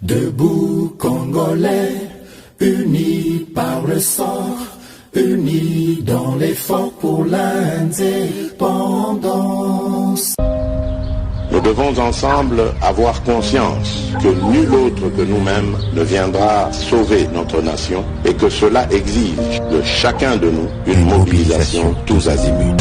Debout Congolais, unis par le sang, unis dans l'effort pour l'indépendance. Nous devons ensemble avoir conscience que nul autre que nous-mêmes ne viendra sauver notre nation et que cela exige de chacun de nous une mobilisation tous azimuts.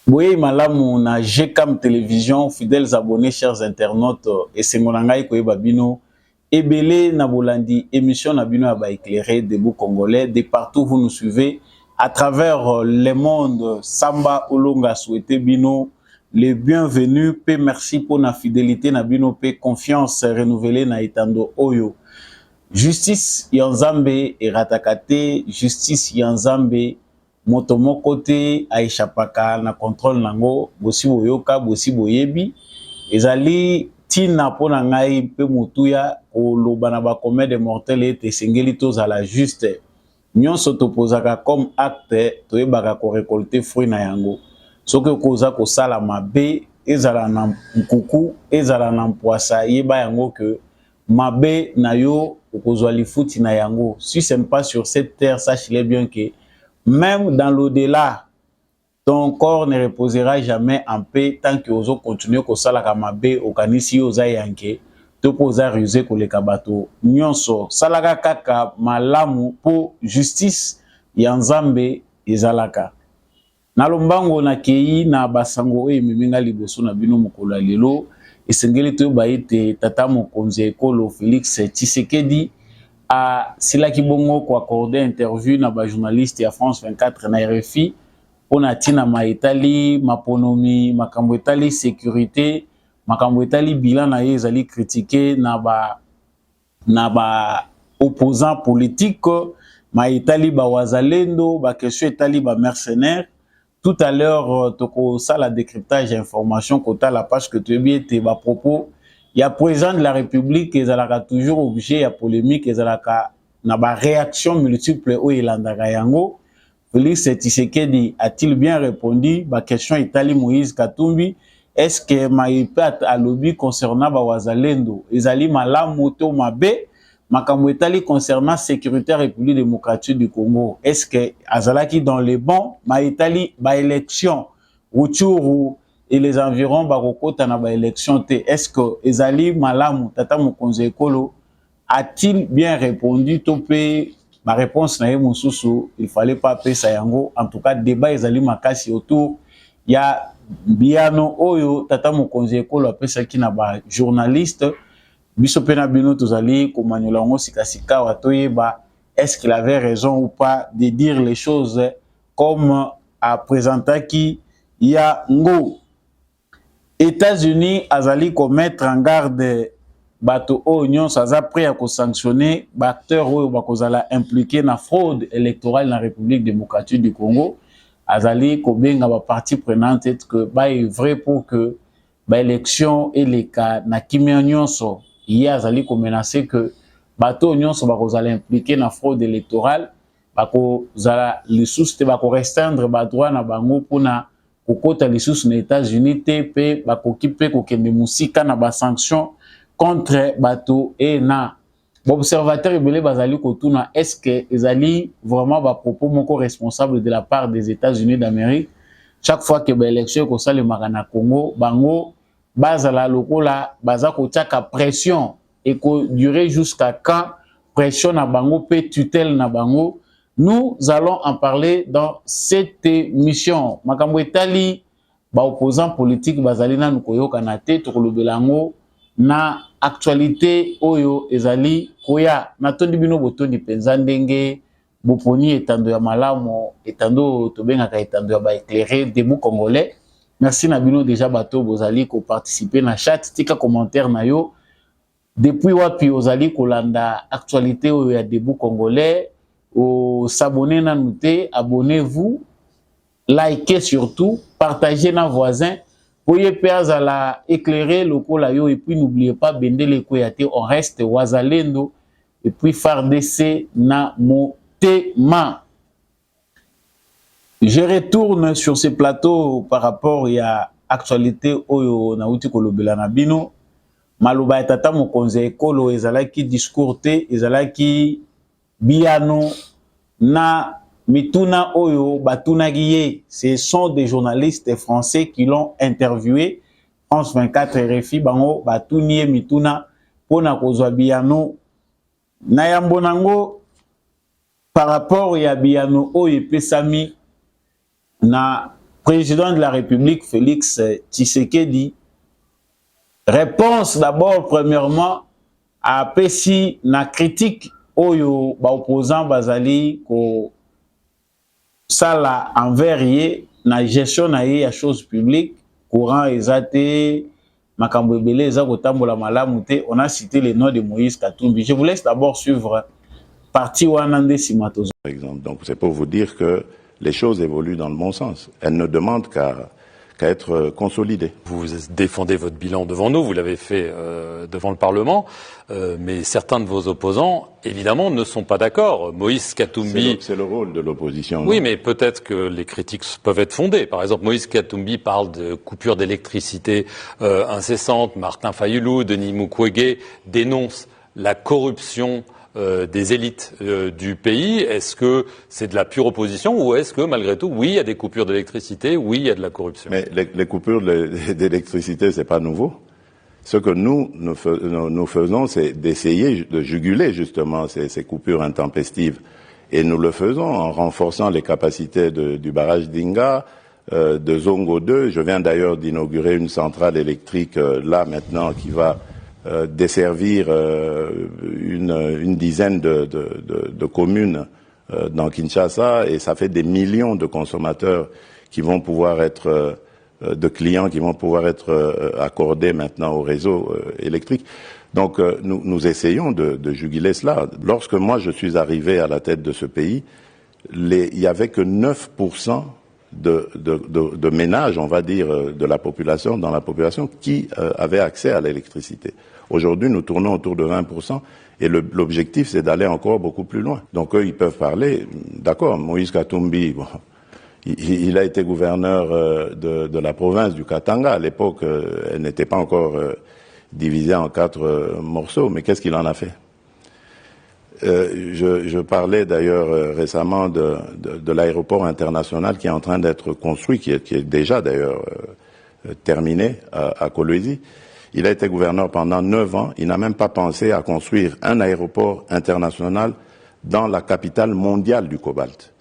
Boye malamu na GCAM télévision, fidèles abonnés, chers internautes, et c'est mon angai koye babino. Ebele na bolandi émission na bino ba éclairé debout congolais de partout vous nous suivez à travers le monde. Samba Olonga souhaité bino les bienvenus, pe merci pour la fidélité na bino, pe confiance renouvelée na itando oyo. Justice yanzambe eratakate, justice yanzambe moto moko te aishapaka na contrôle nango, bosi boyoka bosi boyebi ezali tina pona ngai pe mutuya koloba na ba commun de mortel ete sengeli tozala juste nyonso topozaka comme acte toyebaka ko récolter fruit na yango soki koza kosala mabe ezala na nkuku ezala na mpoasa yeba yango que mabe na yo okozwa lifuti na yango. Si c'est pas sur cette terre, sache-le bien que même dans l'au-delà, ton corps ne reposera jamais en paix tant que ozo continue ko sala kamabe okanisi oza yanke to poza rusé ko le kabato nyonso salaka kaka malamu po justice ya nzambe ezalaka na lombango na kei na basango e miminga liboso na bino mokolo lelo esengeli to baite tata mokonzi ekolo Félix Tshisekedi a silaki bongo ko accorder interview na ba journaliste ya France 24 na RFI pona tina maitali maponomi makambo etali sécurité makambo etali bilan na ye ezali critiquer na ba opposants politiques maitali ba wazalendo ba question etali ba mercenaires. Tout à l'heure toko ça la décryptage information kota la page que tu bien te ba propos. Il y a président de la République qui est toujours obligé à polémique et na ba réaction multiple au ilandaka yango. Félix Tshisekedi a-t-il bien répondu ba question Itali Moïse Katumbi est-ce que maïpa a lobby concernant ba wazalendo ezali malamu to mabe makambo etali concernant sécurité République démocratique du Congo est-ce que azalaki dans les bons maïtali ba élection Rutshuru et les environs bakokota na ba élection te est-ce que ezali malamu tata mokonzi ekolo a-t-il bien répondu topé ma réponse na ye mosusu il fallait pas pesa yango en tout cas débat ezali makasi autour ya biano oyo tata mokonzi ekolo apesaki na ba journaliste biso pena bino tozali komanyola ngo sikasika watoyeba est-ce qu'il avait raison ou pas de dire les choses comme a présenté qui ya ngo États-Unis azali commettre en garde bato oignon ça prêt à sanctionner acteurs oyo bakozala impliqué na fraude électorale na République démocratique du Congo azali kobenga ba partie prenante que ba est vrai pour que ba élection et les cas na kimia nyonso il azali ko menacer que bato nyonso bakozala impliqué na fraude électorale bakozala lisusu te bako restreindre ba droit na bango pona kokota lisusu na États-Unis te pe bakoki pe kokende musika na ba sanction contre bato et na observateur ebele bazali kotuna est-ce que ezali vraiment ba propos moko responsable de la part des États-Unis d'Amérique chaque fois que ba élection ko sale makana Congo bango bazala lokola baza ko tiaka pression et ko durer jusqu'à quand pression na bango pe tutelle na bango. Nous allons en parler dans cette émission. Makambo etali ba opposants politiques bazali na nukoyoka na te tokolobelango na actualité oyo ezali koya na tondi bino botondi penza ndenge boponi etando ya malamu etando tobengaka etando ya ba éclairé debout congolais. Merci na bino déjà bato bozali ko participer na chat tika commentaire na yo depuis wapi ozali kolanda actualité oyo ya debout congolais. S'abonner na nous, abonnez-vous, likez surtout, partagez nos voisins Poye Péazala éclairer le Kolayo, et puis n'oubliez pas Bendele Koyate, on reste Wazalendo, et puis FARDC na Motema. Je retourne sur ces plateaux par rapport à l'actualité Oyo Nauti Kolobela Nabino. Maluba Tata Mokonze Ekolo, ezalaki discours te, ezalaki biano na mituna Oyo Batuna Guiye. Ce sont des journalistes français qui l'ont interviewé. France 24 RFI Bango Batunie mituna pona kozwa biano. Nayambonango par rapport à biano Oyo Pesami na président de la République Félix Tshisekedi. Réponse d'abord premièrement à Pessi na critique Oyo ba opposant bazali ko sala envers ye na gestion na ye ya choses publiques courant ezate makambo ebele eza kotambola malamu te. On a cité le nom de Moïse Katumbi. Je vous laisse d'abord suivre partie Wanande Simatozo. Par exemple, donc c'est pour vous dire que les choses évoluent dans le bon sens. Elles ne demandent qu'à être consolidées. Vous défendez votre bilan devant nous, vous l'avez fait devant le Parlement, mais certains de vos opposants, évidemment, ne sont pas d'accord. Moïse Katumbi... C'est le rôle de l'opposition. Oui, mais peut-être que les critiques peuvent être fondées. Par exemple, Moïse Katumbi parle de coupure d'électricité incessante. Martin Fayulu, Denis Mukwege dénoncent la corruption des élites du pays. Est-ce que c'est de la pure opposition ou est-ce que malgré tout, oui, il y a des coupures d'électricité, oui, il y a de la corruption? Mais les coupures d'électricité, c'est pas nouveau. Ce que nous faisons, c'est d'essayer de juguler justement ces coupures intempestives. Et nous le faisons en renforçant les capacités du barrage d'Inga, de Zongo 2. Je viens d'ailleurs d'inaugurer une centrale électrique là maintenant qui va desservir une dizaine de communes dans Kinshasa, et ça fait des millions de consommateurs qui vont pouvoir être, de clients qui vont pouvoir être accordés maintenant au réseau électrique. Donc nous essayons de juguler cela. Lorsque moi je suis arrivé à la tête de ce pays, il n'y avait que 9% de ménages, on va dire, de la population, dans la population, qui avaient accès à l'électricité. Aujourd'hui, nous tournons autour de 20%, et l'objectif, c'est d'aller encore beaucoup plus loin. Donc eux, ils peuvent parler, d'accord, Moïse Katumbi, bon, il a été gouverneur de la province du Katanga. À l'époque, elle n'était pas encore divisée en 4 morceaux, mais qu'est-ce qu'il en a fait? Je parlais d'ailleurs récemment de l'aéroport international qui est en train d'être construit, qui est déjà d'ailleurs terminé à Kolwezi. Il a été gouverneur pendant 9 ans. Il n'a même pas pensé à construire un aéroport international dans la capitale mondiale du cobalt.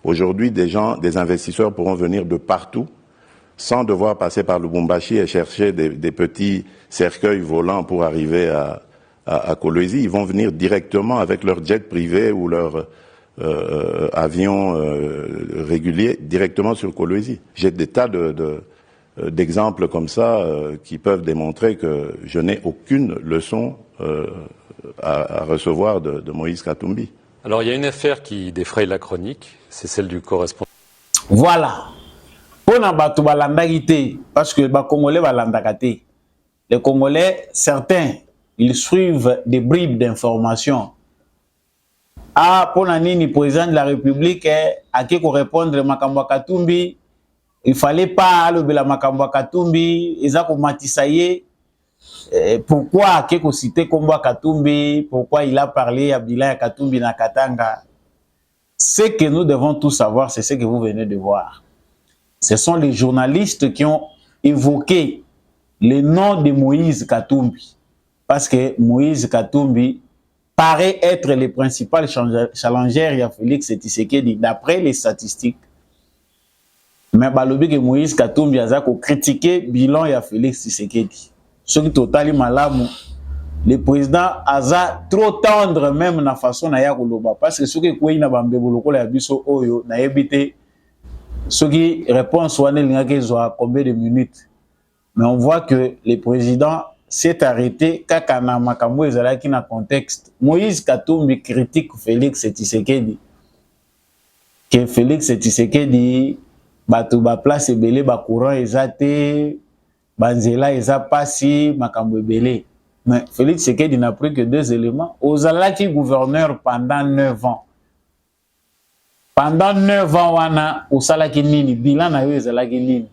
Aujourd'hui, des investisseurs pourront venir de partout sans devoir passer par Lubumbashi et chercher des petits cercueils volants pour arriver à Kolwezi. Ils vont venir directement avec leur jet privé ou leur avion régulier directement sur Kolwezi. J'ai des tas d'exemples comme ça qui peuvent démontrer que je n'ai aucune leçon à recevoir de Moïse Katumbi. Alors il y a une affaire qui défraye la chronique, c'est celle du correspondant. Voilà. Pour Nabatou Balandagité, parce que les Congolais Balandagate, les Congolais, certains, ils suivent des bribes d'informations. Ah, pour Nanini, président de la République, à qui répondre Makamba Katumbi, il fallait pas le Bela Makamba Katumbi, Ezako Matisaye. Pourquoi Keko cité Komba Katumbi, pourquoi il a parlé à Bila Katumbi na Katanga? Ce que nous devons tous savoir, c'est ce que vous venez de voir. Ce sont les journalistes qui ont évoqué le nom de Moïse Katumbi. Parce que Moïse Katumbi paraît être le principal challenger à Félix Tshisekedi d'après les statistiques. Mais balobi que Moïse Katumbi a critiqué bilan à Félix Tshisekedi. Ce qui totali malamu, le président a trop tendre même na façon na ya koloba, parce que ce qui est na bambe boloko la biso oyo na ebité ce qui répond soit combien de minutes. Mais on voit que le président s'est arrêté kakana makambo ezalaki na contexte. Moïse Katumbi critique Félix Tshisekedi. Que Félix Tshisekedi bato ba place ebele ba courant ezate Banzela eza pasi makambo ebele. Mais Félix Tshisekedi n'a pris que 2 éléments. Ozalaki gouverneur pendant 9 ans. Pendant 9 ans wana osalaki nini, bilan na yo ezalaki nini.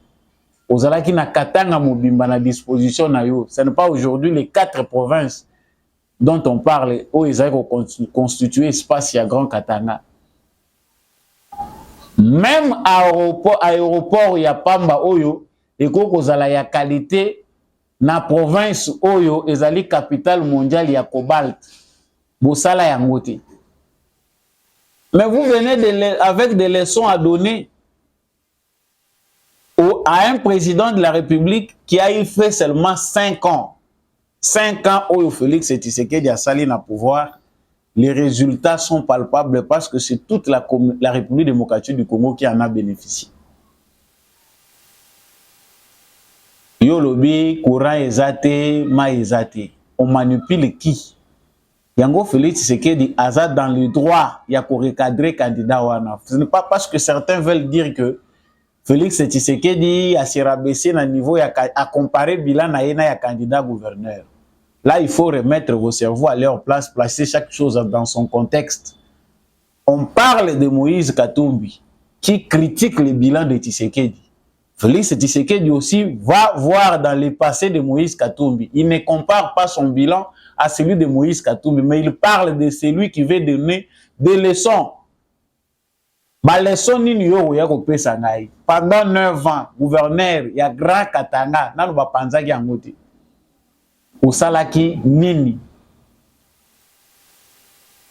Ozalaki na Katanga mobimba na disposition na yo. Ce n'est pas aujourd'hui les 4 provinces dont on parle où ils allaient constituer espace à Grand Katanga. Même aéroport ya Pamba Oyo et kozala ya qualité na province Oyo ezali capitale mondiale ya cobalt. Bosala ya ngote. Mais vous venez avec des leçons à donner à un président de la République qui a eu fait seulement 5 ans. 5 ans où Félix Tshisekedi a sali na pouvoir, les résultats sont palpables parce que c'est toute la République démocratique du Congo qui en a bénéficié. Yo lobi, courant ezate, ma ezate. On manipule qui? Yango Félix Tshisekedi a dans le droit, il y a pour recadrer candidat wana. Ce n'est pas parce que certains veulent dire que Félix Tshisekedi a se rabaissé à niveau à comparer bilan na yena ya candidat gouverneur. Là, il faut remettre vos cerveaux à leur place, placer chaque chose dans son contexte. On parle de Moïse Katumbi, qui critique le bilan de Tshisekedi. Félix Tshisekedi aussi va voir dans le passé de Moïse Katumbi. Il ne compare pas son bilan à celui de Moïse Katumbi, mais il parle de celui qui veut donner des leçons. Ba leçon nini yo ya ko pesa ngai. Pendant 9 ans, gouverneur ya Grand Katanga, nanu ba panzaki yangote. Osalaki nini.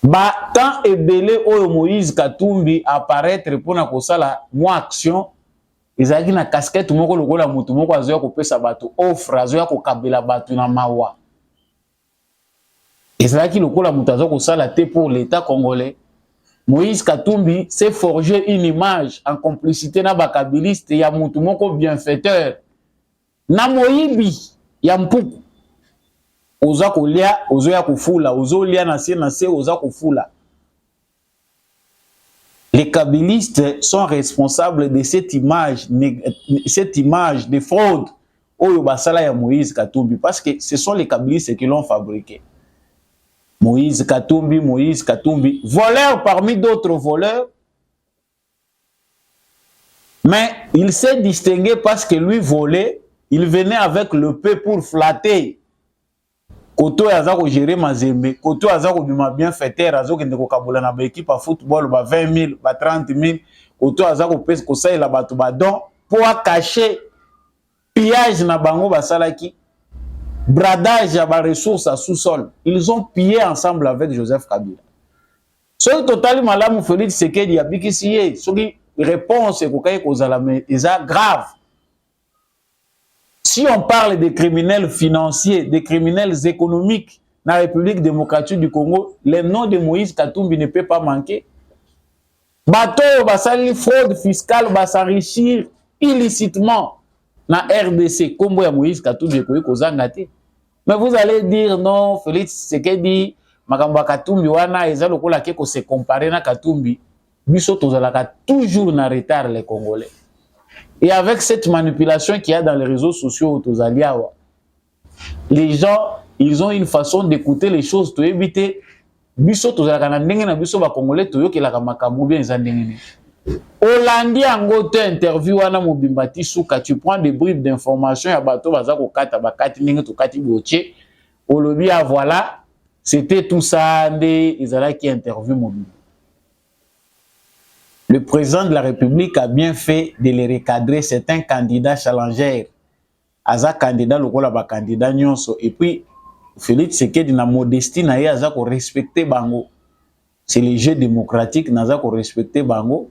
Ba tant ebele oyo Moïse Katumbi apparaître pour na kosala moi action. Ezaki na casquette moko lokola mutu moko azoya ko pesa bato offre azoya ko kabela bato na mawa. Ezaki lokola mutu azoya ko sala te pour l'État congolais. Moïse Katumbi s'est forgé une image en complicité na bakabiliste ya mutu moko bienfaiteur. Na moyibi ya mpuku. Oza kolia, ozoya kufula, ozolia na se oza kufula. Les kabylistes sont responsables de cette image de fraude au basala ya Moïse Katumbi parce que ce sont les kabylistes qui l'ont fabriqué. Moïse Katumbi, voleur parmi d'autres voleurs, mais il s'est distingué parce que lui volait, il venait avec le paix pour flatter. Koto azako gérer mazembe, koto azako bima bien fêter, azako ndeko kabula na ba équipe à football ba 20 000, ba 30 000, koto azako pesa ko ça la bato ba don pour cacher pillage na bango basalaki, bradage à ba ressources à sous-sol. Ils ont pillé ensemble avec Joseph Kabila. Ce total malamu Félix Tshisekedi a bikisiye, ce qui réponse ko kay ko zala mais grave. Si on parle des criminels financiers, des criminels économiques dans la République démocratique du Congo, le nom de Moïse Katumbi ne peut pas manquer. Bateau, basali fraude fiscale, va s'enrichir illicitement dans RDC, comme Moïse Katumbi kozangate. Mais vous allez dire non, Félix Tshisekedi, Makamba Katumbi wana ezalo kola ke ko se comparer na Katumbi, biso tozalaka toujours na retard les Congolais. Et avec cette manipulation qu'il y a dans les réseaux sociaux, les gens, ils ont une façon d'écouter les choses, to éviter. Biso tozalaka na ndenge na biso ba Congolais to yokelaka makambo bien ezandengene. Hollandi angote interview wana mobimbati suka, tu prends des bribes d'informations ya bato baza ko kata bakati ndenge to kati boche. Olobi a voilà, c'était tout ça ndé ezala qui interview mobile. Le président de la République a bien fait de les recadrer. C'est un candidat challenger. Aza candidat lokola ba candidat nyonso. Et puis Félix Tshisekedi na modestie na ye aza ko respecter bango. C'est le jeu démocratique naza ko respecter bango.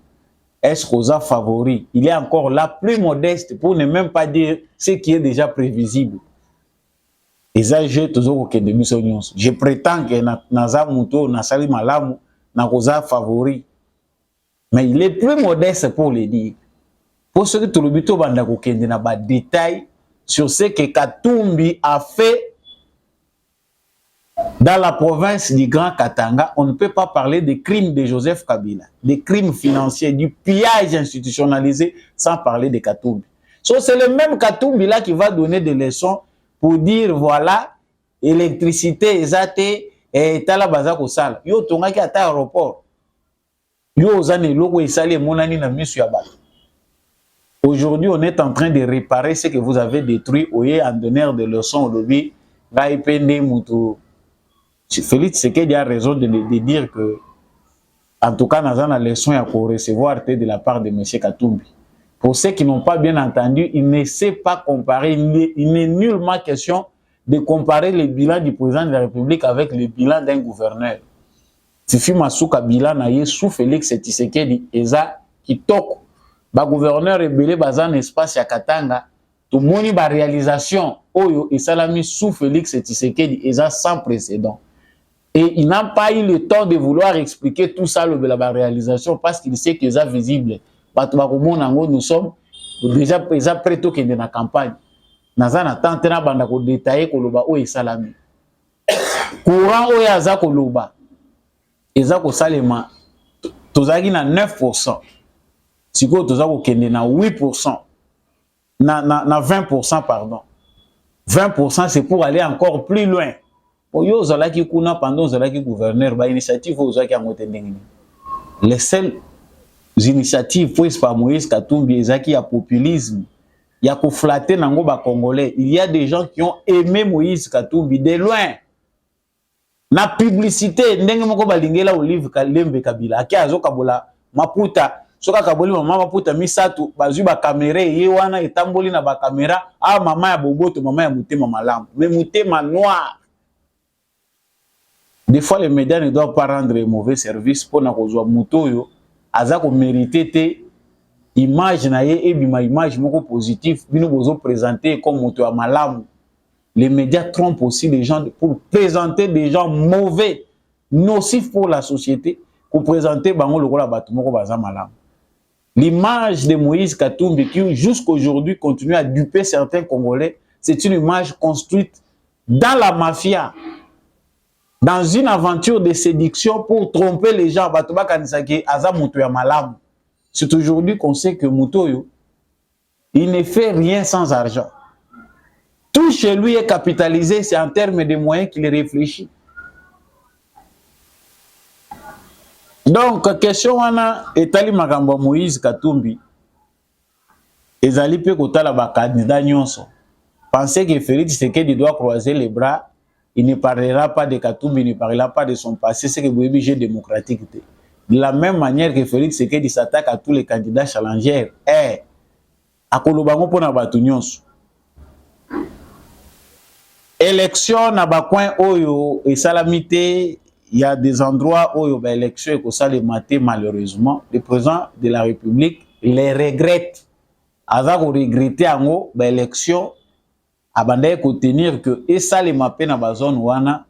Est-ce qu'on a favori? Il est encore là plus modeste pour ne même pas dire ce qui est déjà prévisible. Et ça je toujours que de biso nyonso. Je prétends que naza muto na sali malamu na koza favori. Mais il est plus modeste pour le dire. Pour ce que tout le bito banda ko kende na ba détail sur ce que Katumbi a fait dans la province du Grand Katanga, on ne peut pas parler des crimes de Joseph Kabila, des crimes financiers, du pillage institutionnalisé sans parler de Katumbi. So, c'est le même Katumbi là qui va donner des leçons pour dire voilà, électricité, ezate, et tala baza ko sala. Yo tonga ki ata aéroport. Yo ozane loko esali monani na misu ya bato. Aujourd'hui, on est en train de réparer ce que vous avez détruit. Oye en donneur de leçons au lobby. Félix Tshisekedi a raison de dire que, en tout cas, dans la leçon, il y a pour recevoir de la part de M. Katumbi. Pour ceux qui n'ont pas bien entendu, il ne sait pas comparer, il n'est nullement question de comparer le bilan du président de la République avec le bilan d'un gouverneur. Tifi Masuka bilan na sous Félix Tshisekedi eza kitoko. Ba gouverneur rebelle bazan espace ya Katanga, tout moni ba réalisation oyo et salami sous Félix Tshisekedi eza sans précédent. Et il n'a pas eu le temps de vouloir expliquer tout ça, la réalisation, parce qu'il sait que c'est visible. Nous sommes déjà prêts à la campagne. Nous avons tenté de détailler le salami. Courant au Yazako Loba, Ezako Salema, Tozagi na 9%. Si vous avez na 8%, na 20%, pardon. 20% c'est pour aller encore plus loin. Yo zalaki kuna pendant zalaki gouverneur ba initiative ozaki angote ndenge. Les seules initiatives prises par Moïse Katumbi ezaki ya populisme, ya ko flatter nango ba congolais. Il y a des gens qui ont aimé Moïse Katumbi de loin. Na publicité ndenge moko balingela Olive Kalembe Kabila aki azoka bola maputa soka kaboli mama maputa misatu bazui ba caméra ye wana etamboli na ba caméra a mama ya boboto mama ya mutema malamu mais mutema noir. Des fois, les médias ne doivent pas rendre un mauvais service pour na kozwa mutoyo azako mériter image na ye et bima image moko positif bino bozo présenter comme muto ya malamu. Les médias trompent aussi les gens pour présenter des gens mauvais, nocifs pour la société, pour présenter bango lokola bato moko baza malamu. L'image de Moïse Katumbi qui jusqu'aujourd'hui continue à duper certains Congolais, c'est une image construite dans la mafia. Dans une aventure de séduction pour tromper les gens, c'est aujourd'hui qu'on sait que Mutoyo, il ne fait rien sans argent. Tout chez lui est capitalisé, c'est en termes de moyens qu'il réfléchit. Donc, question wana etali makambo Moïse Katumbi, ezali pe kotala ba candidat nyonso. Pensez que Félix Tshisekedi doit croiser les bras. Il ne parlera pas de Katumbi, il ne parlera pas de son passé, c'est que vous avez jeu démocratique. De la même manière que Félix Tshisekedi s'attaque à tous les candidats challengers, à Kolobango pour nabatu nyonso. Élection na ba coin oyo et salamité, il y a des endroits où il y a élection et que ça les maté malheureusement. Le président de la République les regrette. Avec regretter en élection abandé ko tenir que et ça les mapé na ba zone wana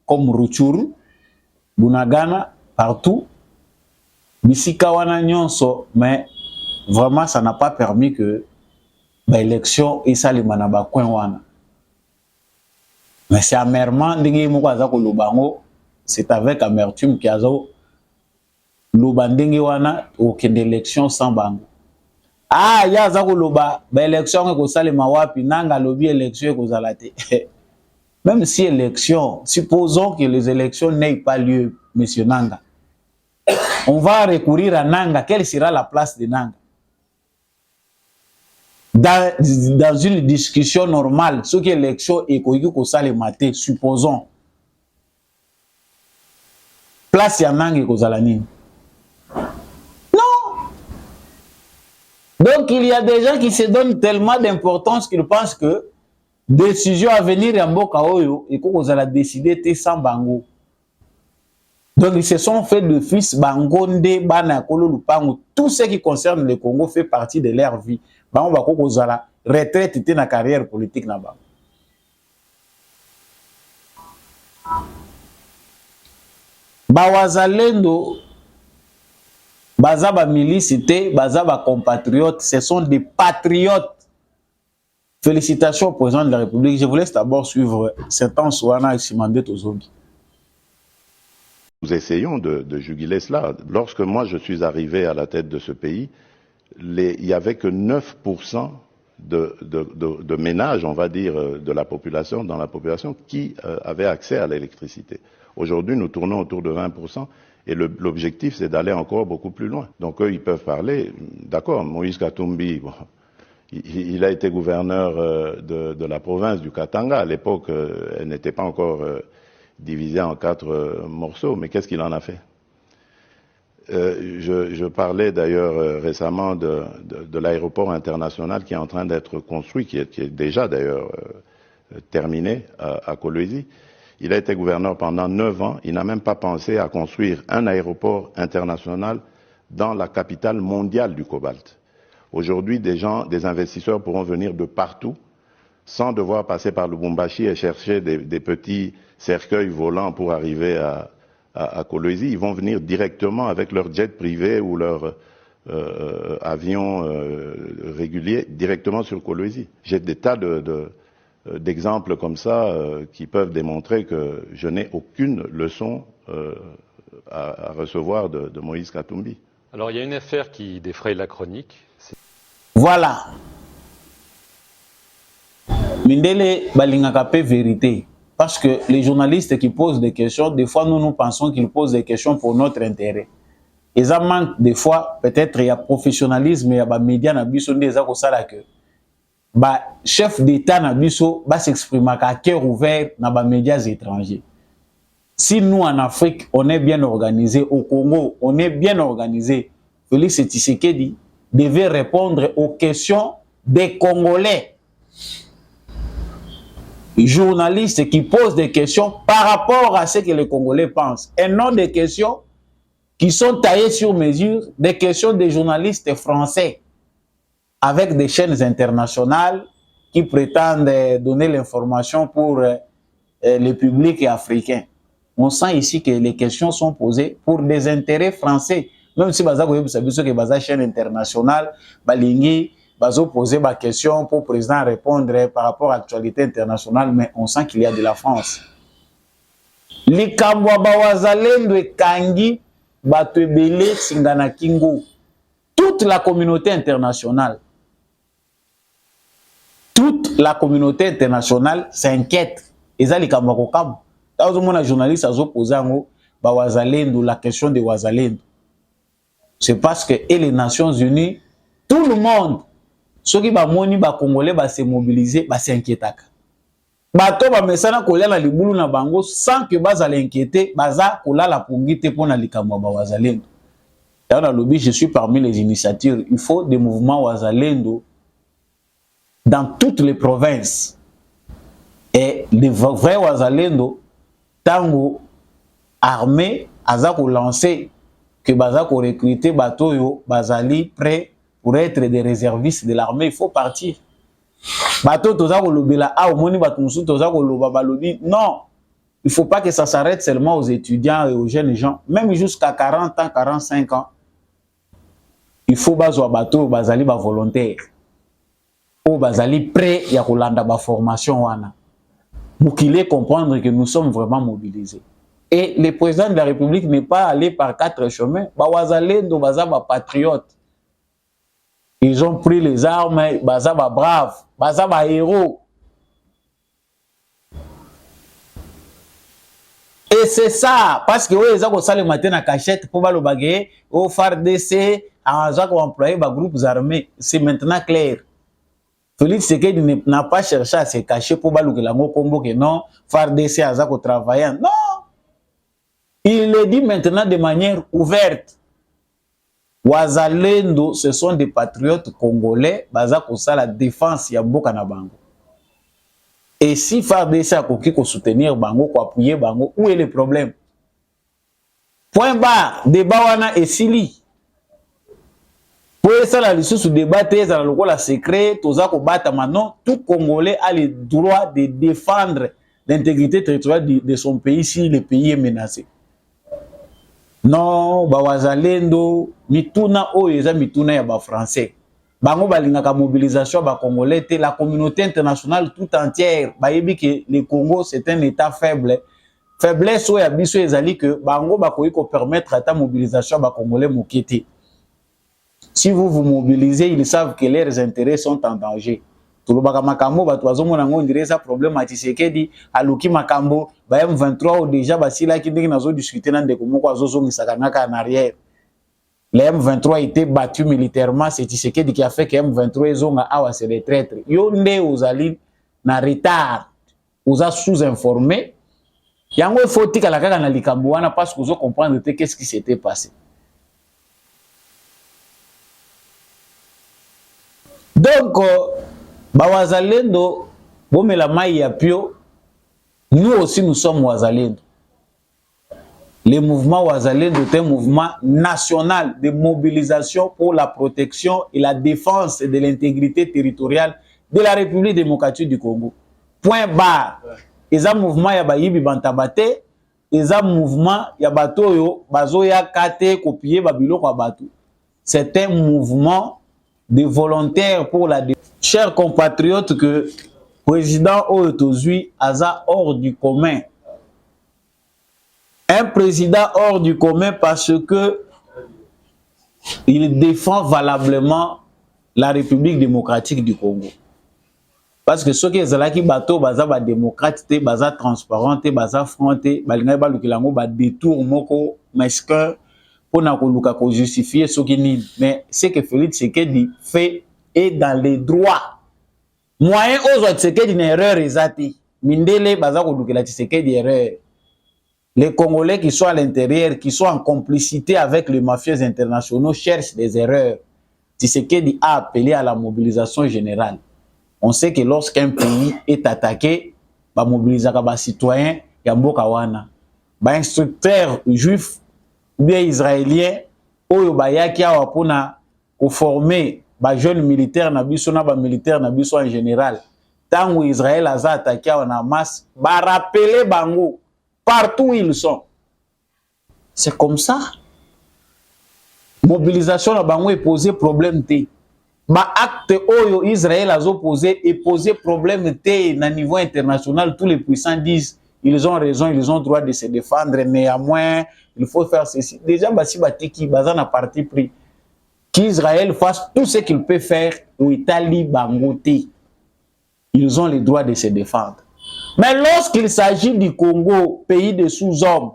comme Rutshuru, Bunagana partout bisika wana nyonso, mais vraiment ça n'a pas permis que l'élection et ça les manaba coin wana. Mais c'est amèrement ndenge moko azako lobango, c'est avec amertume qui azo lobandenge wana aucune élection sans bango. Ah, ya zako loba, ba élection ko salema wapi nanga lobi élection ko zalate. Même si élection, supposons que les élections n'aient pas lieu, monsieur Nanga. On va recourir à Nanga, quelle sera la place de Nanga? Dans une discussion normale, ce qui est élection et ko salema te, supposons. Place ya Nanga ko zalani. Donc, il y a des gens qui se donnent tellement d'importance qu'ils pensent que décision à venir en Mboka Oyo et qu'on a décidé sans bango. Donc, ils se sont fait de fils bangonde, bana kolo lupango. Tout ce qui concerne le Congo fait partie de leur vie. Bango bako kozala retraite était na carrière politique na bango. Bawazalendo Bazaba milicité, Bazaba compatriotes, ce sont des patriotes. Félicitations au président de la République. Je vous laisse d'abord suivre Saint-Anne Souana et Simandé Tozogi. Nous essayons de juguler cela. Lorsque moi je suis arrivé à la tête de ce pays, il n'y avait que 9% de ménages, on va dire, dans la population qui avaient accès à l'électricité. Aujourd'hui, nous tournons autour de 20%. Et l'objectif, c'est d'aller encore beaucoup plus loin. Donc eux, ils peuvent parler. D'accord, Moïse Katumbi, bon, il a été gouverneur de la province du Katanga. À l'époque, elle n'était pas encore divisée en 4 morceaux. Mais qu'est-ce qu'il en a fait? Je parlais d'ailleurs récemment de l'aéroport international qui est en train d'être construit, qui est déjà d'ailleurs terminé à Kolwezi. Il a été gouverneur pendant 9 ans. Il n'a même pas pensé à construire un aéroport international dans la capitale mondiale du cobalt. Aujourd'hui, des investisseurs pourront venir de partout sans devoir passer par Lubumbashi et chercher des petits cercueils volants pour arriver à Kolwezi. Ils vont venir directement avec leur jet privé ou leur avion régulier directement sur Kolwezi. J'ai des tas d'exemples comme ça qui peuvent démontrer que je n'ai aucune leçon à recevoir de Moïse Katumbi. Alors il y a une affaire qui défraye la chronique. Voilà. Mindele balingaka pe vérité. Parce que les journalistes qui posent des questions, des fois nous pensons qu'ils posent des questions pour notre intérêt. Et ça manque des fois, peut-être il y a professionnalisme, il y a des médias na biso des ako sala que bah, chef d'État na biso va s'exprimer à cœur ouvert dans les médias étrangers. Si nous en Afrique, on est bien organisé, au Congo, on est bien organisé, Félix Tshisekedi devait répondre aux questions des Congolais. Journalistes qui posent des questions par rapport à ce que les Congolais pensent. Et non des questions qui sont taillées sur mesure, des questions des journalistes français avec des chaînes internationales qui prétendent donner l'information pour le public africain. On sent ici que les questions sont posées pour des intérêts français. Même si baza koyebi sabiso que baza chaîne internationale, balingi bazo poser ba question pour le président répondre par rapport à l'actualité internationale, mais on sent qu'il y a de la France. Likambo bawazalendo ekangi bato ebele singana kingo. Toute la communauté internationale s'inquiète. Et ça, les Kambakoukam. Dans un journaliste a posé la question de Wazalendo. C'est parce que et les Nations Unies, tout le monde, ceux qui sont Congolais, se mobiliser, s'inquiètent. Bato ba mesana kolia na libulu na bango sans que baza l'inquiéter, baza kola la pungite pour na likambo ba Wazalendo. Dans le lobby, je suis parmi les initiateurs. Il faut des mouvements Wazalendo dans toutes les provinces. Et les vrais Wazalendo, tango armé, azako lancé, que bazako recruter batoyo, bazali prêt pour être des réservistes de l'armée, il faut partir. Bato tozako lobela, au moni batunsu tozako loba balobi. Non, il ne faut pas que ça s'arrête seulement aux étudiants et aux jeunes gens, même jusqu'à 40 ans, 45 ans. Il faut bazo bato bazali ba volontaire. Ou bazali prêt ya kolanda ba formation wana. Moukile comprendre que nous sommes vraiment mobilisés. Et le président de la République n'est pas allé par 4 chemins. Ba wazalendo baza ba patriotes. Ils ont pris les armes, baza ba braves, baza ba héros. Et c'est ça, parce que oui, ils ont ça le matin à cachette pour le baguer, au FARDC, à employer les groupes armés. C'est maintenant clair. Félix Tshisekedi n'a pas cherché à se cacher pour que la combo que non, FARDC a travaillé. Non! Il le dit maintenant de manière ouverte. Wazalendo, ce sont des patriotes congolais, bazako ça la défense ya mboka na bango. Et si FARDC a koki ko soutenir bango, ko appuyer bango, où est le problème? Point barre, débat wana esili. Pour ça la lisusu débat ça la lokola secret, toza ko bata maintenant, tout Congolais a le droit de défendre l'intégrité territoriale de son pays si le pays est menacé. Non, bawazalendo, mituna oyo mituna ya ba français. Bango balingaka mobilisation ba congolais, la communauté internationale tout entière, bayebi que le Congo c'est un état faible. Faiblesse oyo ya biso ezali que bango bakoki ko permettre à ta mobilisation ba congolais mokete. Si vous vous mobilisez, ils savent que leurs intérêts sont en danger. tolobaka makambo bato bazomona ngo ndire ça problème à Tshisekedi aluki makambo ba M23 déjà basilaki ndenge nazo discuter na ndeko moko azozongisaka naka en arrière. Les M23 étaient battus militairement, c'est Tshisekedi qui a fait que M23 ezonga awa se retraite. Yo nde ozali na retard, oza sous-informé. Yango faut tika la kaka na likambo wana parce que vous comprendre qu'est-ce qui s'était passé. Donc Wazalendo, bomela mai ya pio, nous aussi nous sommes Wazalendo. Le mouvement Wazalendo est un mouvement national de mobilisation pour la protection et la défense de l'intégrité territoriale de la République démocratique du Congo. Point barre. Et un mouvement ya bayibi bantabate, et un mouvement ya batoyo bazoya kate copier babilo kwa batu. C'est un mouvement de volontaires pour la défense. Chers compatriotes, que le président Oyotozui a hors du commun. Un président hors du commun parce que il défend valablement la République démocratique du Congo. Parce que ceux qui sont là qui bateau baza ba démocrate, baza transparent, baza franc, balinga ba lukilango ba détour moko mesquin pour na koluka ko justifier ce qui ni. Mais c'est que Félix Tshisekedi fait est dans les droits. Moyen aux autres Tshisekedi une erreur exacte. Mindele baza ko lukela Tshisekedi erreur. Les Congolais qui sont à l'intérieur, qui sont en complicité avec les mafieux internationaux, cherchent des erreurs. Tshisekedi a appelé à la mobilisation générale. On sait que lorsqu'un pays est attaqué, ba mobiliser les citoyens, yamboka wana. Ba instructeurs juifs ou bien israéliens, oyo bayaki awa pona ko former ba jeunes militaires na biso na ba militaires na biso en général. Tango Israël a attaqué en Hamas, ba rappeler bango partout où ils sont. C'est comme ça. Mobilisation na bango est posé problème té. Ba acte oyo Israël a opposé et posé problème té na niveau international. Tous les puissants disent ils ont raison, ils ont droit de se défendre. Néanmoins, il faut faire ceci. Déjà, basi batiki bazan a parti pris qu'Israël fasse tout ce qu'il peut faire au Italie bangoté. Ils ont le droit de se défendre. Mais lorsqu'il s'agit du Congo, pays de sous-hommes,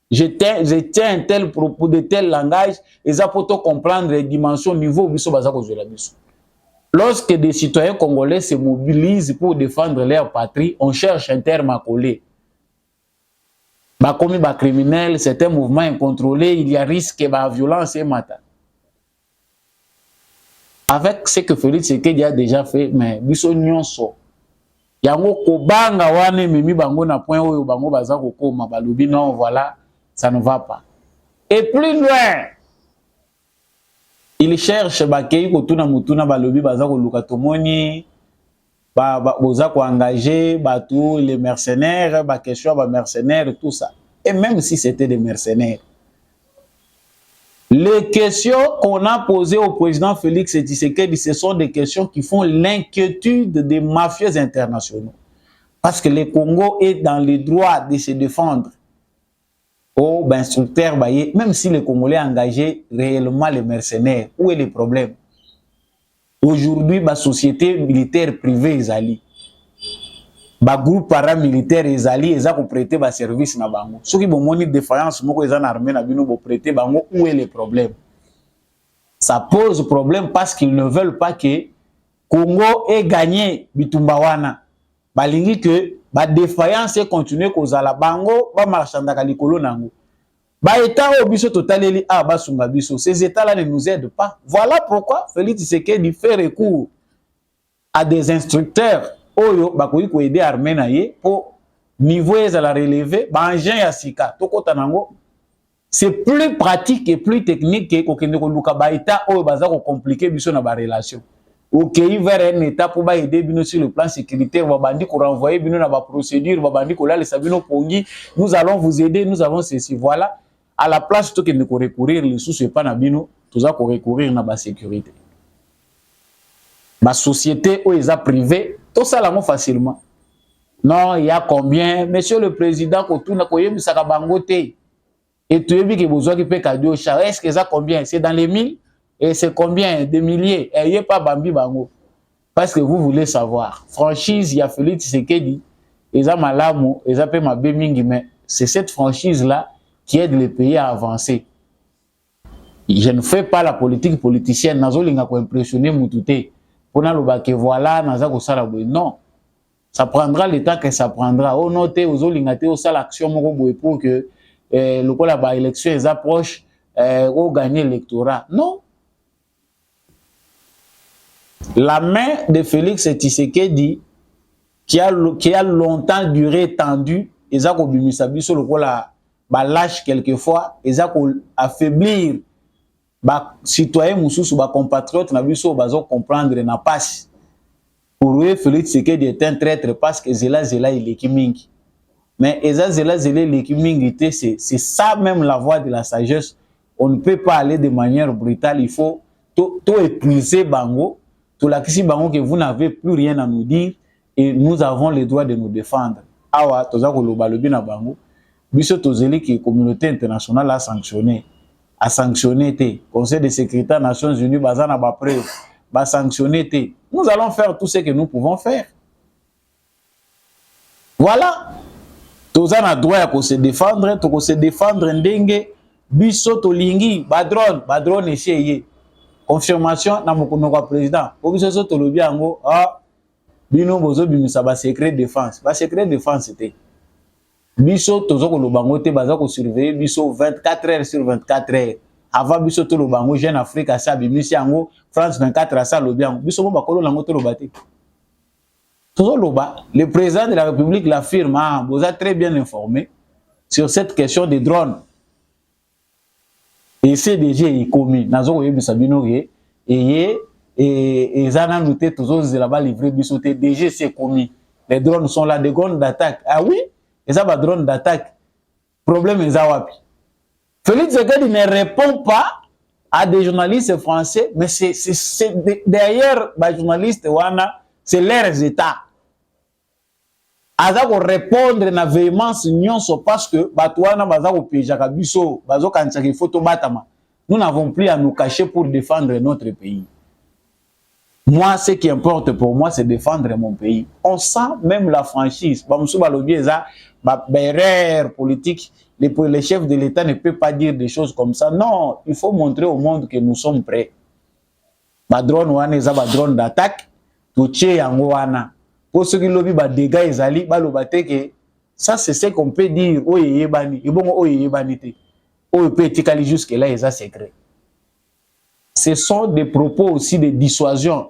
je tiens un tel propos, de tel langage, et ça peut comprendre les dimensions niveau biso bazako zola biso. Lorsque des citoyens congolais se mobilisent pour défendre leur patrie, on cherche un terme à coller. Bakomi ba criminel, c'est un mouvement incontrôlé, il y a risque de violence et matin. Avec ce que Félix Tshisekedi a déjà fait, mais biso nyonso yango kobanga wane mimi bango na point oyo bango baza kokoma balobi non voilà ça ne va pas. Et plus loin il cherche bakei kotuna mutuna balobi baza koluka tomoni boza ko engager batou les mercenaires ba question ba mercenaires tout ça. Et même si c'était des mercenaires, les questions qu'on a posées au président Félix Tshisekedi, ce sont des questions qui font l'inquiétude des mafieux internationaux. Parce que le Congo est dans le droit de se défendre. Oh, ben, instructeur, même si les Congolais engagé réellement les mercenaires, où est le problème? Aujourd'hui, la société militaire privée est allée. Le groupe paramilitaire est allé, ils ont prêté des services na bango. Ceux qui ont une défaillance, ils ont armé na bino bo prêter bango, où est le problème? Ça pose problème parce qu'ils ne veulent pas que Congo ait gagné bitumbawana. Balingi que ba défaillance continue kozala bango ba marchandaka likolo nango. Ba état obiso totaleli a basunga biso. Ces états là ne nous aident pas. Voilà pourquoi Félix Tshisekedi fait recours à des instructeurs oyo bakoyi ko aider armée na ye pour niveau à la relever ba engin ya sika tokota nango. C'est plus pratique et plus technique que kokende ko luka ba état oyo baza ko compliquer biso na ba relation. OK, vers un état pour aider bino sur le plan sécuritaire, babandi ko renvoyer bino na ba procédure, babandi ko la sabino pongi, nous allons vous aider, nous avons ceci. Voilà, à la place to kende ko recourir les sous pas na bino, toza ko recourir na ba sécurité. Ma société où ils a privé, tout ça là facilement. Non, il y a combien? Monsieur le président, kotuna koyemi saka bangote. Et tu as vu que besoin qui peut cadeau char. Est-ce que ça combien? C'est dans les 1000? Et c'est combien? Des milliers? Et il n'y a pas Bambi Bango. parce que vous voulez savoir. Franchise, il y a Félix Tshisekedi, ils ont malamu, ils ont ma bémingi, mais c'est cette franchise-là qui aide les pays à avancer. Je ne fais pas la politique politicienne, nazolinga ko impressionner mutute. Pour na que voilà, naza ko sala boy. Non. Ça prendra le temps que ça prendra. Oh noté aux olingate au sala action moko boy pour que le ko la ba élection les approche au gagner l'électorat. Non. La main de Félix Tshisekedi qui a longtemps duré tendue, ils ont bimisa biso le ko la ba lâche quelquefois, ils ont affaiblir ba citoyen mususu ba compatriote na biso bazo comprendre na passe. Pour eux Félix Tshisekedi est un traître parce que zela il est kimingi. Mais zela il est kimingi, c'est ça même la voie de la sagesse. On ne peut pas aller de manière brutale, il faut tout épuiser bango, tout la kisi bango que vous n'avez plus rien à nous dire et nous avons le droit de nous défendre. Awa toza ko loba lobi na bango, biso tozeli que communauté internationale a sanctionné. A sanctionné té. Conseil de sécurité des Nations Unies, bazana ba preuve, ba sanctionné té. Nous allons faire tout ce que nous pouvons faire. Voilà. Tozana droit à se défendre, to se défendre ndenge biso to lingi ba drone essayé. Confirmation na mokono président. Po biso so to lobi yango, bino bozo bimisa ba secret défense. Ba secret défense c'était biso tozo ko lobango te baza ko surveiller biso 24 heures sur 24 heures avant biso to lobango Jeune Afrique a sa bimisi yango France 24 a sa lobiango biso mo bakolo lango to lobate tozo loba. Le président de la République l'affirme, vous êtes très bien informé sur cette question des drones et CDG est commis nazo ko yebisa bino ye et zana noté tozo zelaba livrer biso te DG c'est commis, les drones sont là, des drones d'attaque. Ah oui, et ça va drone d'attaque. Problème est wapi. Félix Tshisekedi ne répond pas à des journalistes français, mais c'est derrière les journalistes wana, c'est leurs états. Aza ko répondre na véhémence nyonso parce que batwana baza ko pejaka biso, bazo kantsaki photo batama. Nous n'avons plus à nous cacher pour défendre notre pays. Moi, ce qui importe pour moi, c'est défendre mon pays. On sent même la franchise. Erreur politique. Les chefs de l'État ne peuvent pas dire des choses comme ça. Non, il faut montrer au monde que nous sommes prêts. Drone wana eza drone d'attaque. Touché yango wana. Pour ceux qui lobby dégâts ezali balobate que ça c'est ce qu'on peut dire. Oye bani, ibongo oye bani te. Oye peut etikali jusque là eza secret. Ce sont des propos aussi de dissuasion.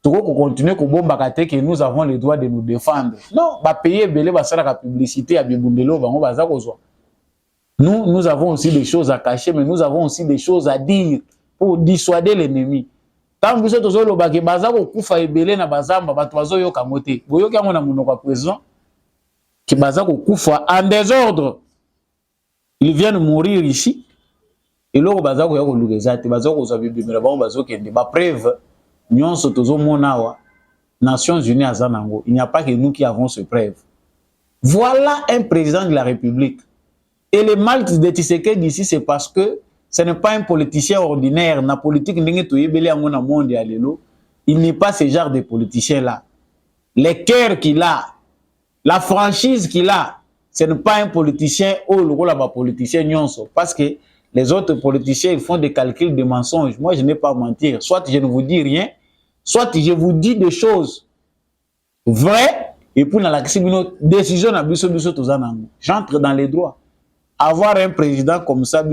Tout qu'on continue que nous avons le droit de nous défendre. Non, bah payer belé bah ça la publicité à bibundelo bah on va ça quoi. Nous avons aussi des choses à cacher, mais nous avons aussi des choses à dire pour dissuader l'ennemi. Quand vous êtes au bah que baza ko kufa ebele na bazamba ba toazo yo kamote. Boyo kango na munoko président que baza ko kufa en désordre. Ils viennent mourir ici. Et là baza ko yako lugezate baza ko za bibimela ba bazo kende ba preuve. Nyonso tozo monawa Nations Unies à Zanango, il n'y a pas que nous qui avons ce preuve. Voilà un président de la République. Et le mal de Tshisekedi ici, c'est parce que ce n'est pas un politicien ordinaire. La politique il n'est pas ce genre de politicien là. Les cœurs qu'il a, la franchise qu'il a, ce n'est pas un politicien ou le rôle de politicien nyonso. Parce que les autres politiciens ils font des calculs, des mensonges. Moi, je n'ai pas à mentir. Soit je ne vous dis rien, soit je vous dis des choses vraies, et puis dans la décision, j'entre dans les droits. Avoir un président comme ça, nous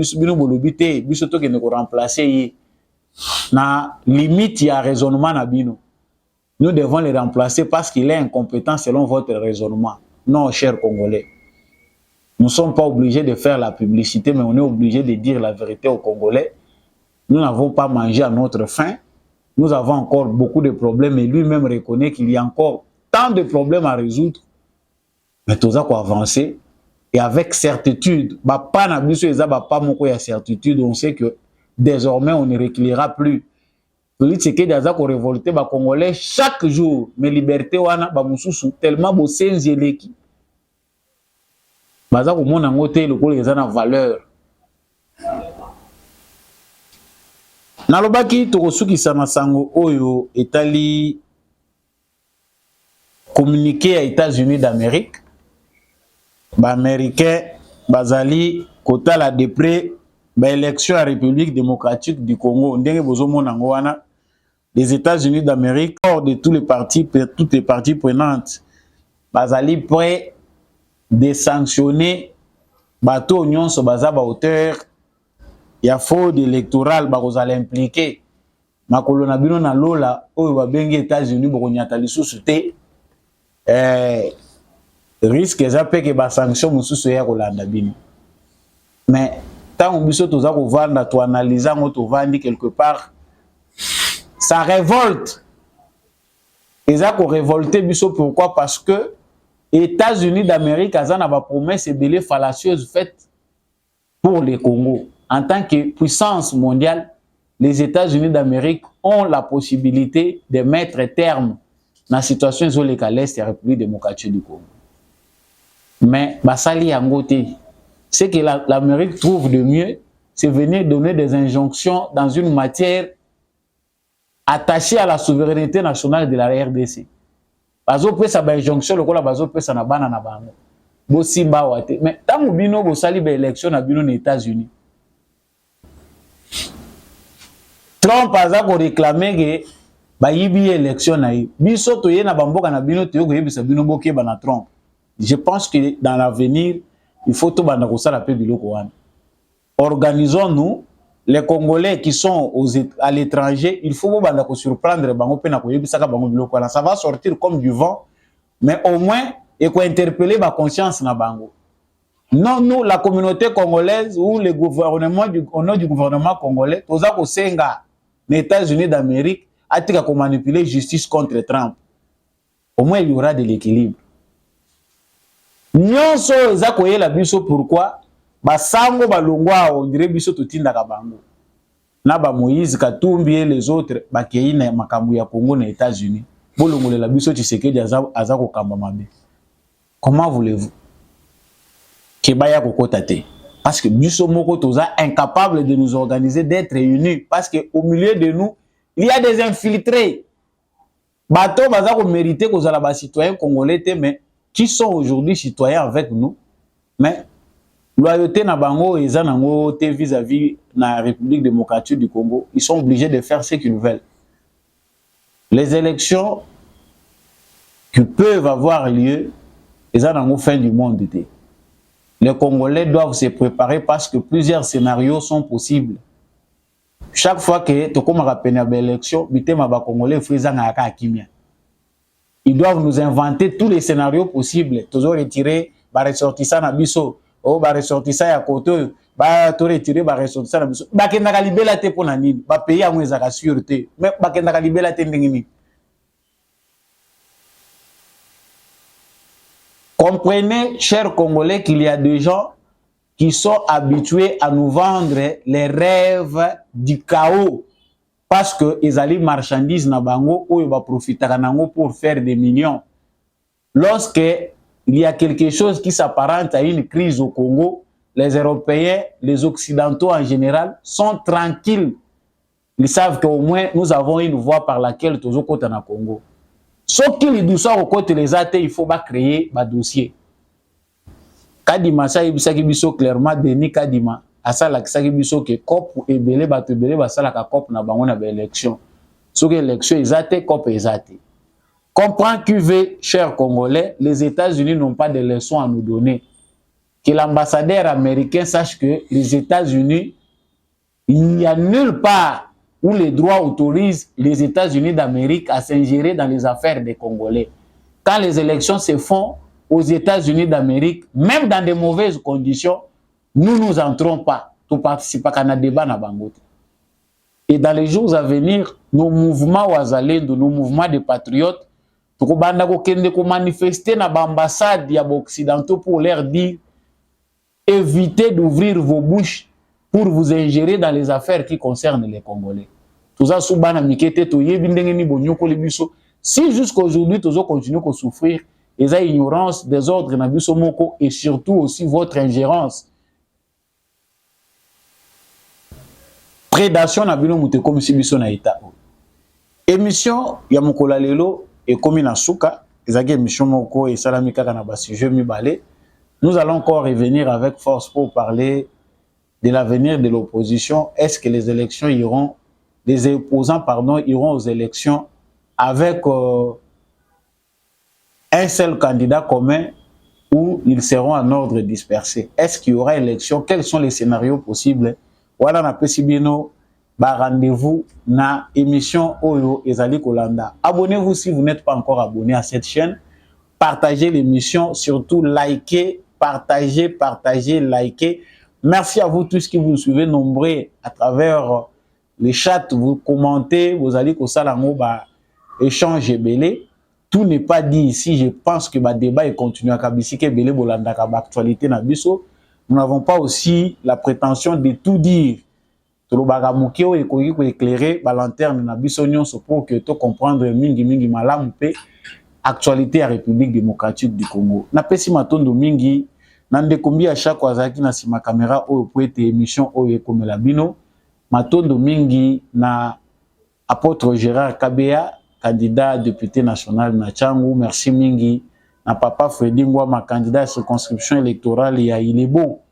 devons le remplacer parce qu'il est incompétent selon votre raisonnement. Non, chers Congolais. Nous ne sommes pas obligés de faire la publicité, mais on est obligé de dire la vérité aux Congolais. Nous n'avons pas mangé à notre faim. Nous avons encore beaucoup de problèmes et lui-même reconnaît qu'il y a encore tant de problèmes à résoudre. Mais tout ça, quoi, avancer. Et avec certitude, certitude, on sait que désormais, on ne reculera plus. Politique ko révolté ba Congolais chaque jour, mais liberté wana ba mususu tellement bo senzeleki. Baza ko mona ngote le ko eza na valeur. Nalobaki tokosukisa masango oyo etali communiqué aux États-Unis d'Amérique. Les Américains, bazali kota la dépré, élection à la République démocratique du Congo. Les États-Unis d'Amérique, hors de toutes les parties prenantes, bazali prêt de sanctionner bateau union sur bazaba hauteur. Il y a fraude électorale, bazali impliqué. Makolo na bino na lola, oyo babengi États-Unis bokonyata lisusu te. Risque ezapé que ba sanction mususu ya kolanda bino. Mais tant biso toza ko vanda to analyser ngo to vandi quelque part, ça révolte. Eza ko révolter biso pourquoi? Parce que États-Unis d'Amérique azana ba promesse belé fallacieuse faite pour le Congo. En tant que puissance mondiale, les États-Unis d'Amérique ont la possibilité de mettre terme dans la situation de l'Est et la République démocratique du Congo. Mais basali yangote, ce que l'Amérique trouve de mieux, c'est venir donner des injonctions dans une matière attachée à la souveraineté nationale de la RDC. Bazo pesa ba injonction lokola bazo pesa na bana na bango. Bo simba wate. Mais tango bino bo sali ba élection na bino na États-Unis. Trump aza ko réclamer que ba yibi élection na yi. Biso to ye na bamboka na bino to yo ko yebisa bino bokeba na Trump. Je pense que dans l'avenir, il faut tout banda ko sala pe biloko wana. Organisons-nous, les Congolais qui sont à l'étranger, il faut banda ko surprendre bango pe na ko yebisa ka bango biloko wana. Ça va sortir comme du vent, mais au moins et ko interpeller ba conscience na bango. Non, nous, la communauté congolaise ou le gouvernement au nom du gouvernement congolais, toza ko senga les États-Unis d'Amérique a tika ko manipuler justice contre Trump. Au moins il y aura de l'équilibre. Nyonso eza koyela biso pourquoi basango balongwa on dirait biso totinda ka bango. Na ba Moïse Katumbi et les autres bakei na makambo ya Congo na États-Unis. Bolongolela biso Tshisekedi aza ko kamba mabe. Comment voulez-vous? Kebaya kokota te. Parce que biso moko toza incapable de nous organiser, d'être unis parce que au milieu de nous, il y a des infiltrés. Bato baza ko mériter ko zala ba citoyens congolais te mais qui sont aujourd'hui citoyens avec nous, mais loyauté na bango et zanango te vis-à-vis la République démocratique du Congo, ils sont obligés de faire ce qu'ils veulent. Les élections qui peuvent avoir lieu, ils zanango fin du monde. Les Congolais doivent se préparer parce que plusieurs scénarios sont possibles. Chaque fois que tu commences à peine à l'élection, bitema ba Congolais frisanga aka akimia. Ils doivent nous inventer tous les scénarios possibles. Toujours retirer, ba ressortissant na biso, oh ba ressortissant ya koto, ba to retirer ba ressortissant na biso. Ba kenda ka libela te pona nini, ba pays a mweza ka sûreté. Mais ba kenda ka libela te ndengini. Comprenez, chers Congolais, qu'il y a des gens qui sont habitués à nous vendre les rêves du chaos. Parce que ils allaient marchandises na bango ou ils va profiter kanango pour faire des millions. Lorsque il y a quelque chose qui s'apparente à une crise au Congo, les Européens, les Occidentaux en général sont tranquilles. Ils savent qu'au moins nous avons une voie par laquelle tous au côté na Congo. Sauf qu'il doit au côté les athées, il faut pas créer un dossier. Kadima ça ibisaki biso clairement Denis Kadima. Asala kisaki biso ke cop ebele bato ebele basala ka cop na bango na ba élection. Soki élection ezate cop ezate. Comprends QV, chers Congolais, les États-Unis n'ont pas de leçons à nous donner. Que l'ambassadeur américain sache que les États-Unis, il n'y a nulle part où les droits autorisent les États-Unis d'Amérique à s'ingérer dans les affaires des Congolais. Quand les élections se font aux États-Unis d'Amérique, même dans de mauvaises conditions, nous n'entrons pas pour participer à un débat na Bangote. Et dans les jours à venir, nos mouvements Ouazalendo, nos mouvements de patriotes, pour manifester dans l'ambassade occidentaux pour leur dire évitez d'ouvrir vos bouches pour vous ingérer dans les affaires qui concernent les Congolais. Si jusqu'à aujourd'hui, nous continuons à souffrir, les ignorance des ordres et surtout aussi votre ingérence. Prédation na bino mute comme si biso na état. Émission ya mokola lelo et comme na suka ezaki émission moko et salami kaka na ba sujet mibale. Nous allons encore revenir avec force pour parler de l'avenir de l'opposition. Est-ce que les élections iront, les opposants pardon, iront aux élections avec un seul candidat commun ou ils seront en ordre dispersé? Est-ce qu'il y aura élection? Quels sont les scénarios possibles? Voilà, na pesibino, ba rendez-vous na émission Oyo Ezali Kolanda. Abonnez-vous si vous n'êtes pas encore abonné à cette chaîne. Partagez l'émission, surtout likez, partagez, likez. Merci à vous tous qui vous suivez nombreux à travers les chats, vous commentez, vous allez au salango ba échange belé. Tout n'est pas dit ici. Je pense que le débat est continué à Kabisike belé bolanda ka actualité na biso. Nous n'avons pas aussi la prétention de tout dire. Tolo bagamukeo et koki ko éclairer ba lanterne na biso nyonso pour que to comprendre mingi malamu pe actualité à République démocratique du Congo. Na pesi matondo mingi nande kombi à chaque wazaki na sima caméra o po ete émission o ekomela bino. Matondo mingi na apôtre Gérard Kabea, candidat député national na Tchangu. Merci mingi na papa Freddy Ngwama, candidat à circonscription électorale ya Ilebo.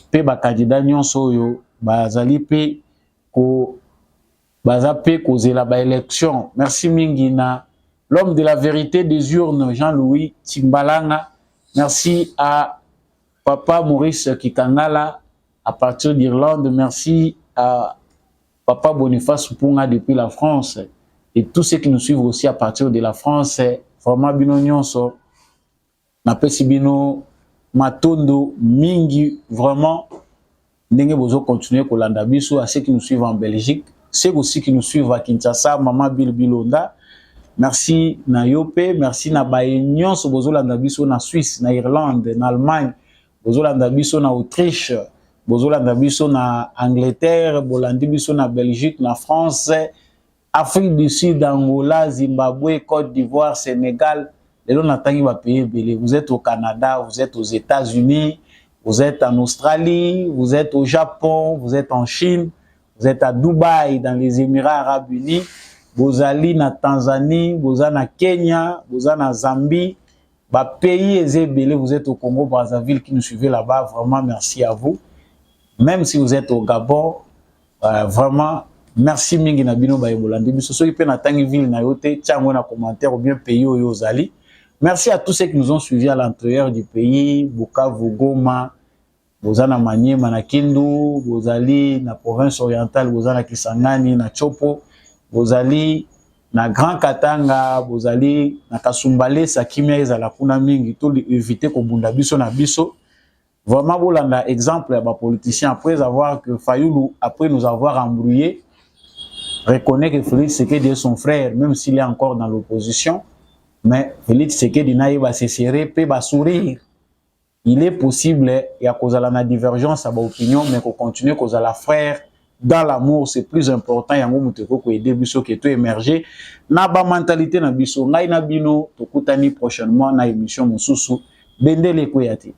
Pe ba candidat nyonso yo bazali pe ko baza pe kozela ba élection. Merci mingi na l'homme de la vérité des urnes, Jean-Louis Timbalanga. Merci à papa Maurice Kikangala à partir d'Irlande. Merci à papa Boniface Punga depuis la France et tous ceux qui nous suivent aussi à partir de la France. Vraiment bino nyonso na pesi bino matondo mingi, vraiment ndenge bozo continuer kolanda biso. À ceux qui nous suivent en Belgique, ceux aussi qui nous suivent à Kinshasa, Mama Bilonda. Merci na Yope, merci na Baignon, bozolanda biso na Suisse, na Irlande, na Allemagne, bozolanda biso na Autriche, bozolanda biso na Angleterre, bolandi biso na Belgique, na France, Afrique du Sud, Angola, Zimbabwe, Côte d'Ivoire, Sénégal. Lelo natangi ba pays belé. Vous êtes au Canada, vous êtes aux États-Unis, vous êtes en Australie, vous êtes au Japon, vous êtes en Chine, vous êtes à Dubaï, dans les Émirats Arabes Unis. Vous allez na Tanzanie, vous allez na Kenya, vous allez na Zambie, bah pays ezebele, vous êtes au Congo Brazzaville qui nous suivez là-bas, vraiment merci à vous. Même si vous êtes au Gabon, vraiment merci mingi na bino ba ebolandi biso so ipe na tangi ville na yote tiango na commentaire ou bien pays oyo zali. Merci à tous ceux qui nous ont suivis à l'intérieur du pays, Bukavu, Goma, vous allez na Maniema na Kindu, vous allez na province orientale, vous allez na Kisangani, na Chopo. Vous allez na Grand Katanga, vous allez na Kasumbale, Sakimia ezala kuna mingi, tout éviter ko bunda biso na biso. Vraiment bolanda exemple ya ba politicien après avoir que Fayoulou, après nous avoir embrouillé, reconnaît que Félix Tshisekedi est son frère, même s'il est encore dans l'opposition. Mais Félix Tshisekedi na va se serrer, pe ba sourire. Il est possible ya kozala na divergence à ba opinion, mais qu'on continue kozala frère. Dans l'amour, c'est plus important. Yango muteko ko aider biso ke to émerger. Na ba mentalité na biso, ngai na bino tokutani prochainement na émission mosusu. Bendele ko yati.